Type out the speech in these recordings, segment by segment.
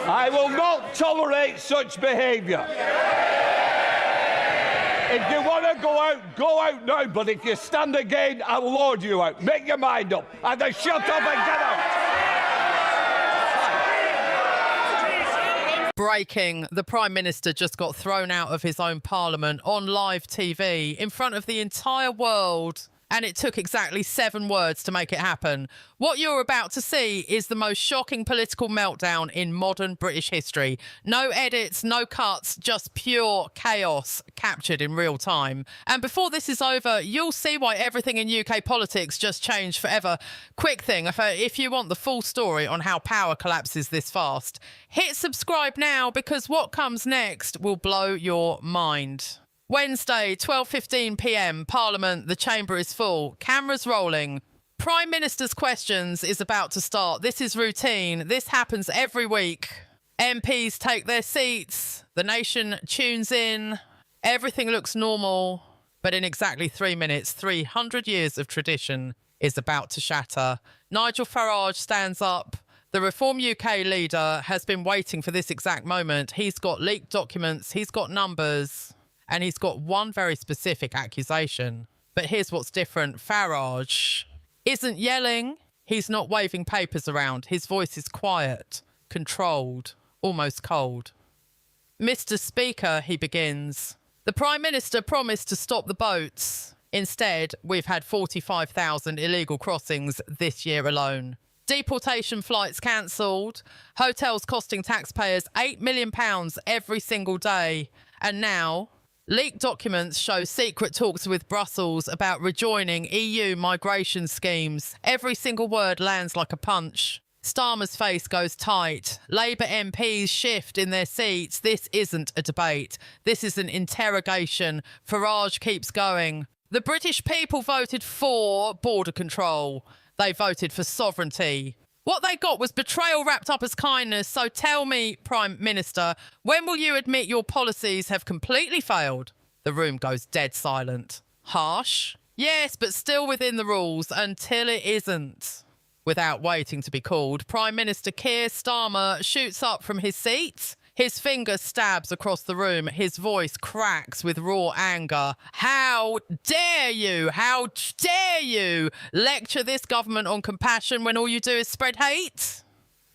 I will not tolerate such behaviour. If you want to go out now, but if you stand again, I'll lord you out. Make your mind up. Either shut up and get out. Breaking, the Prime Minister just got thrown out of his own parliament on live TV in front of the entire world. And it took exactly 7 words to make it happen. What you're about to see is the most shocking political meltdown in modern British history. No edits, no cuts, just pure chaos captured in real time. And before this is over, you'll see why everything in UK politics just changed forever. Quick thing, if you want the full story on how power collapses this fast, hit subscribe now, because what comes next will blow your mind. Wednesday, 12:15 p.m, Parliament, the chamber is full, cameras rolling. Prime Minister's questions is about to start. This is routine. This happens every week. MPs take their seats. The nation tunes in. Everything looks normal. But in exactly 3 minutes, 300 years of tradition is about to shatter. Nigel Farage stands up. The Reform UK leader has been waiting for this exact moment. He's got leaked documents. He's got numbers. And he's got one very specific accusation. But here's what's different. Farage isn't yelling. He's not waving papers around. His voice is quiet, controlled, almost cold. Mr. Speaker, he begins. The Prime Minister promised to stop the boats. Instead, we've had 45,000 illegal crossings this year alone. Deportation flights cancelled. Hotels costing taxpayers £8 million every single day. And now, leaked documents show secret talks with Brussels about rejoining EU migration schemes. Every single word lands like a punch. Starmer's face goes tight. Labour MPs shift in their seats. This isn't a debate. This is an interrogation. Farage keeps going. The British people voted for border control. They voted for sovereignty. What they got was betrayal wrapped up as kindness. So tell me, Prime Minister, when will you admit your policies have completely failed? The room goes dead silent. Harsh? Yes, but still within the rules until it isn't. Without waiting to be called, Prime Minister Keir Starmer shoots up from his seat. His finger stabs across the room. His voice cracks with raw anger. How dare you? How dare you lecture this government on compassion when all you do is spread hate?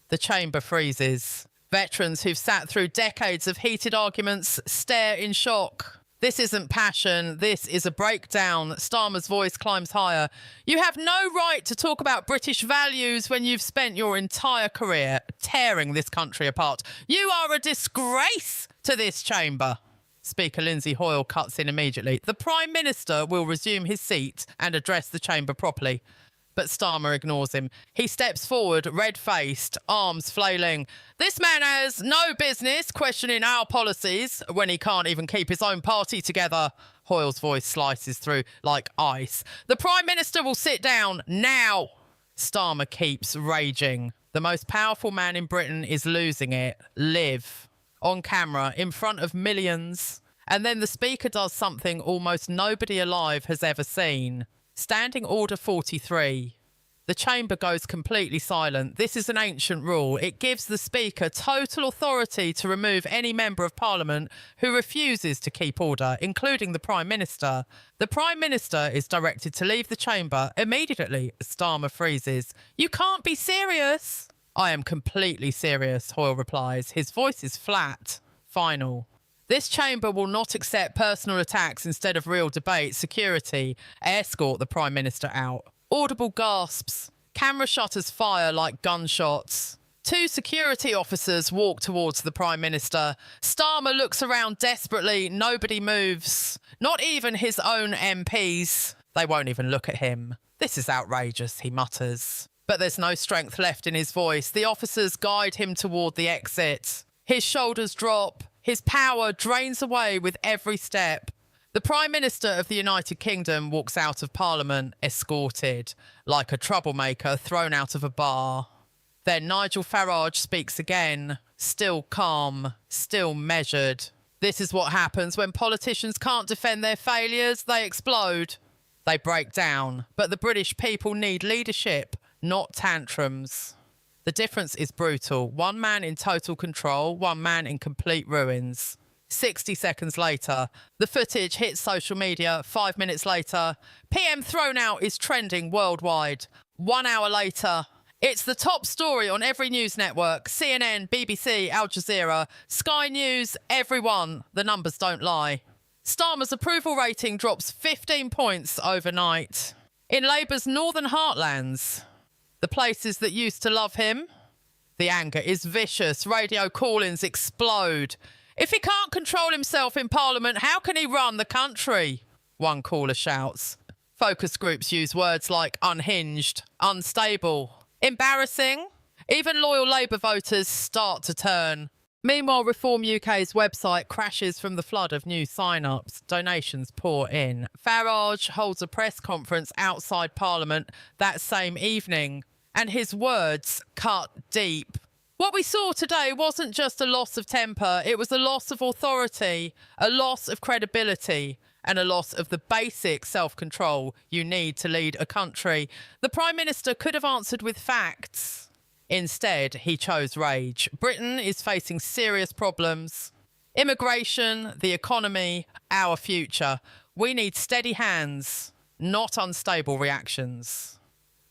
The chamber freezes. Veterans who've sat through decades of heated arguments stare in shock. This isn't passion. This is a breakdown. Starmer's voice climbs higher. You have no right to talk about British values when you've spent your entire career tearing this country apart. You are a disgrace to this chamber. Speaker Lindsay Hoyle cuts in immediately. The Prime Minister will resume his seat and address the chamber properly. But Starmer ignores him. He steps forward, red-faced, arms flailing. This man has no business questioning our policies when he can't even keep his own party together. Hoyle's voice slices through like ice. The Prime Minister will sit down now. Starmer keeps raging. The most powerful man in Britain is losing it. Live. On camera, in front of millions. And then the Speaker does something almost nobody alive has ever seen. Standing Order 43. The chamber goes completely silent. This is an ancient rule. It gives the Speaker total authority to remove any member of Parliament who refuses to keep order, including the Prime Minister. The Prime Minister is directed to leave the chamber immediately. Starmer freezes. You can't be serious. I am completely serious, Hoyle replies. His voice is flat, final. This chamber will not accept personal attacks instead of real debate. Security, escort the Prime Minister out. Audible gasps. Camera shutters fire like gunshots. 2 security officers walk towards the Prime Minister. Starmer looks around desperately. Nobody moves. Not even his own MPs. They won't even look at him. This is outrageous, he mutters. But there's no strength left in his voice. The officers guide him toward the exit. His shoulders drop. His power drains away with every step. The Prime Minister of the United Kingdom walks out of Parliament, escorted, like a troublemaker thrown out of a bar. Then Nigel Farage speaks again, still calm, still measured. This is what happens when politicians can't defend their failures. They explode. They break down. But the British people need leadership, not tantrums. The difference is brutal. One man in total control, one man in complete ruins. 60 seconds later, the footage hits social media. 5 minutes later, PM thrown out is trending worldwide. 1 hour later, it's the top story on every news network. CNN, BBC, Al Jazeera, Sky News, everyone. The numbers don't lie. Starmer's approval rating drops 15 points overnight. In Labour's northern heartlands, the places that used to love him, the anger is vicious. Radio call-ins explode. If he can't control himself in Parliament, how can he run the country? One caller shouts. Focus groups use words like unhinged, unstable, embarrassing. Even loyal Labour voters start to turn. Meanwhile, Reform UK's website crashes from the flood of new sign-ups. Donations pour in. Farage holds a press conference outside Parliament that same evening, and his words cut deep. What we saw today wasn't just a loss of temper, it was a loss of authority, a loss of credibility, and a loss of the basic self-control you need to lead a country. The Prime Minister could have answered with facts. Instead, he chose rage. Britain is facing serious problems. Immigration, the economy, our future. We need steady hands, not unstable reactions.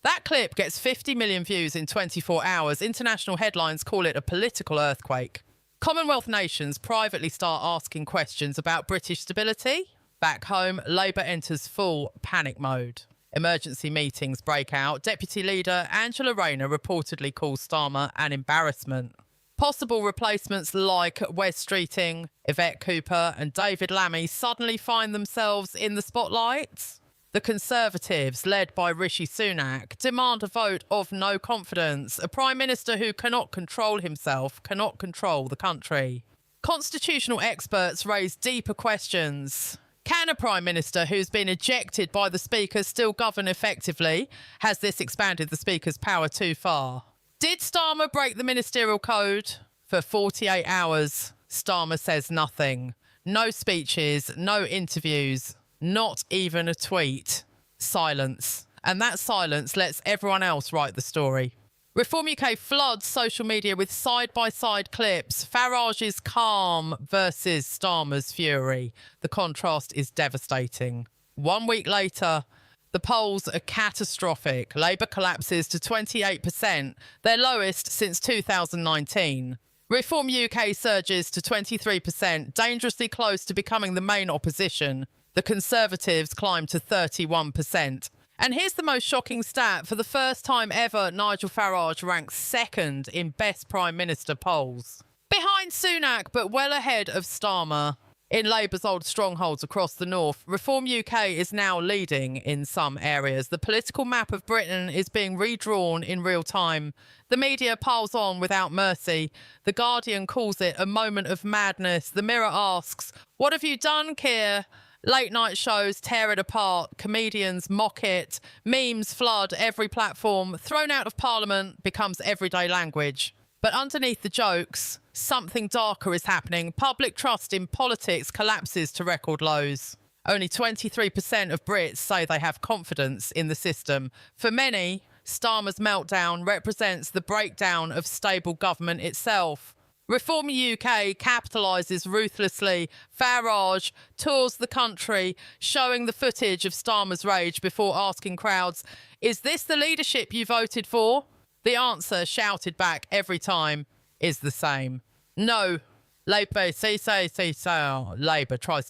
That clip gets 50 million views in 24 hours. International headlines call it a political earthquake. Commonwealth nations privately start asking questions about British stability. Back home, Labour enters full panic mode. Emergency meetings break out. Deputy Leader Angela Rayner reportedly calls Starmer an embarrassment. Possible replacements like Wes Streeting, Yvette Cooper and David Lammy suddenly find themselves in the spotlight. The Conservatives, led by Rishi Sunak, demand a vote of no confidence. A Prime Minister who cannot control himself, cannot control the country. Constitutional experts raise deeper questions. Can a Prime Minister who's been ejected by the Speaker still govern effectively? Has this expanded the Speaker's power too far? Did Starmer break the ministerial code? For 48 hours, Starmer says nothing. No speeches, no interviews, not even a tweet. Silence. And that silence lets everyone else write the story. Reform UK floods social media with side-by-side clips. Farage's calm versus Starmer's fury. The contrast is devastating. 1 week later, the polls are catastrophic. Labour collapses to 28%, their lowest since 2019. Reform UK surges to 23%, dangerously close to becoming the main opposition. The Conservatives climb to 31%. And here's the most shocking stat. For the first time ever, Nigel Farage ranks second in Best Prime Minister polls. Behind Sunak, but well ahead of Starmer. In Labour's old strongholds across the north, Reform UK is now leading in some areas. The political map of Britain is being redrawn in real time. The media piles on without mercy. The Guardian calls it a moment of madness. The Mirror asks, "What have you done, Keir?" Late night shows tear it apart, comedians mock it, memes flood every platform, thrown out of Parliament becomes everyday language. But underneath the jokes, something darker is happening. Public trust in politics collapses to record lows. Only 23% of Brits say they have confidence in the system. For many, Starmer's meltdown represents the breakdown of stable government itself. Reform UK capitalises ruthlessly. Farage tours the country, showing the footage of Starmer's rage before asking crowds, "Is this the leadership you voted for?" The answer, shouted back every time, is the same. No. Labour tries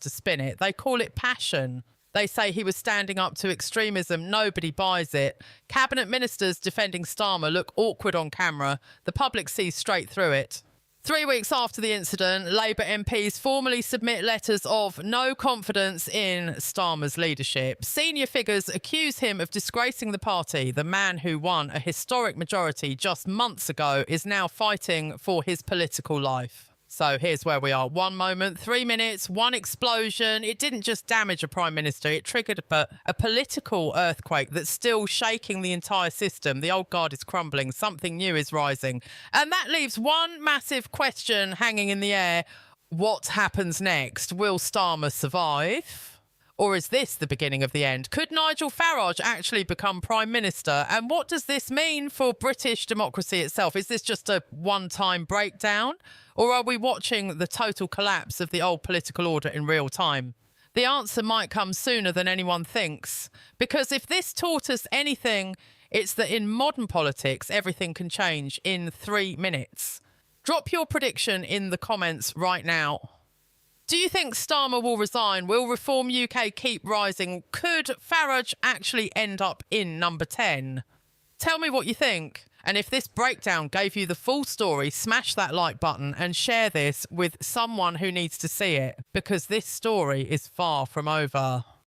to spin it. They call it passion. They say he was standing up to extremism. Nobody buys it. Cabinet ministers defending Starmer look awkward on camera. The public sees straight through it. 3 weeks after the incident, Labour MPs formally submit letters of no confidence in Starmer's leadership. Senior figures accuse him of disgracing the party. The man who won a historic majority just months ago is now fighting for his political life. So here's where we are. 1 moment, 3 minutes, one explosion. It didn't just damage a Prime Minister, it triggered a political earthquake that's still shaking the entire system. The old guard is crumbling, something new is rising. And that leaves one massive question hanging in the air. What happens next? Will Starmer survive? Or is this the beginning of the end? Could Nigel Farage actually become Prime Minister? And what does this mean for British democracy itself? Is this just a one-time breakdown? Or are we watching the total collapse of the old political order in real time? The answer might come sooner than anyone thinks. Because if this taught us anything, it's that in modern politics, everything can change in 3 minutes. Drop your prediction in the comments right now. Do you think Starmer will resign? Will Reform UK keep rising? Could Farage actually end up in number 10? Tell me what you think. And if this breakdown gave you the full story, smash that like button and share this with someone who needs to see it, because this story is far from over.